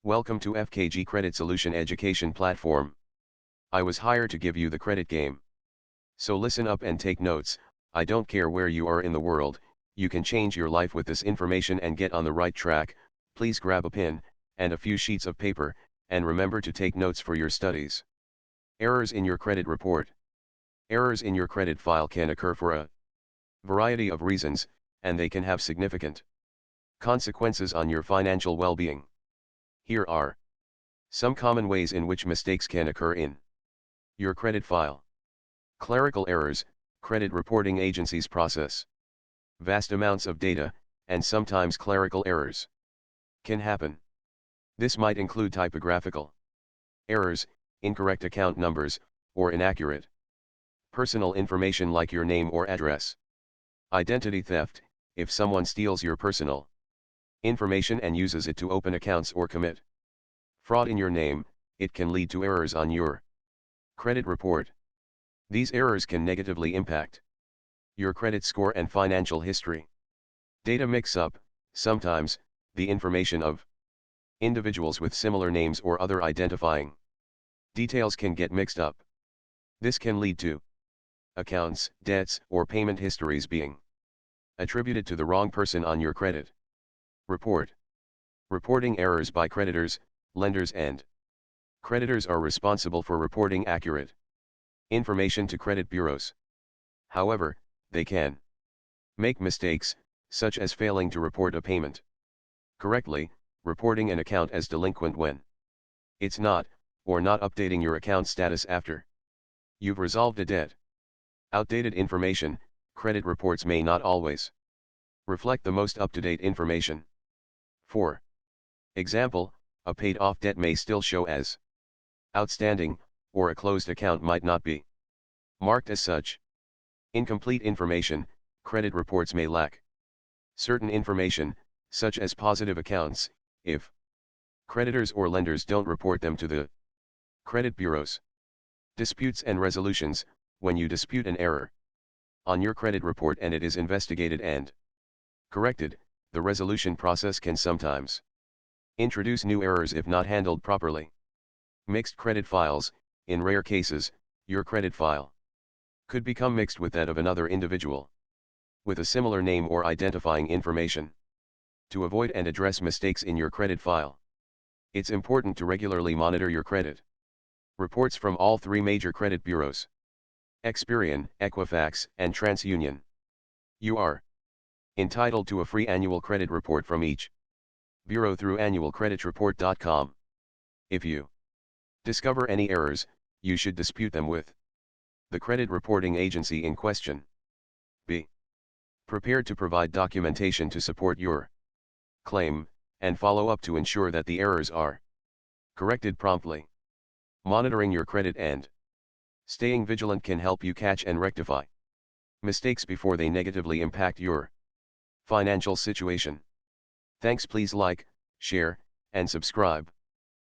Welcome to FKG Credit Solution Education Platform. I was hired to give you the credit game. So listen up and take notes. I don't care where you are in the world, you can change your life with this information and get on the right track. Please grab a pen and a few sheets of paper, and remember to take notes for your studies. Errors in your credit report. Errors in your credit file can occur for a variety of reasons, and they can have significant consequences on your financial well-being. Here are some common ways in which mistakes can occur in your credit file. Clerical errors. Credit reporting agencies process vast amounts of data, and sometimes clerical errors can happen. This might include typographical errors, incorrect account numbers, or inaccurate personal information like your name or address. Identity theft. If someone steals your personal information and uses it to open accounts or commit fraud in your name, it can lead to errors on your credit report. These errors can negatively impact your credit score and financial history. Data mix-up. Sometimes, the information of individuals with similar names or other identifying details can get mixed up. This can lead to accounts, debts, or payment histories being attributed to the wrong person on your credit report. Reporting errors by creditors. Lenders and creditors are responsible for reporting accurate information to credit bureaus. However, they can make mistakes, such as failing to report a payment correctly, reporting an account as delinquent when it's not, or not updating your account status after you've resolved a debt. Outdated information. Credit reports may not always reflect the most up-to-date information. For example, a paid-off debt may still show as outstanding, or a closed account might not be marked as such. Incomplete information. Credit reports may lack certain information, such as positive accounts, if creditors or lenders don't report them to the credit bureaus. Disputes and resolutions. When you dispute an error on your credit report and it is investigated and corrected, the resolution process can sometimes introduce new errors if not handled properly. Mixed credit files. In rare cases, your credit file could become mixed with that of another individual with a similar name or identifying information. To avoid and address mistakes in your credit file, it's important to regularly monitor your credit reports from all three major credit bureaus: Experian, Equifax, and TransUnion. You are entitled to a free annual credit report from each bureau through annualcreditreport.com. If you discover any errors, you should dispute them with the credit reporting agency in question. Be prepared to provide documentation to support your claim, and follow up to ensure that the errors are corrected promptly. Monitoring your credit and staying vigilant can help you catch and rectify mistakes before they negatively impact your financial situation. Thanks. Please like, share, and subscribe.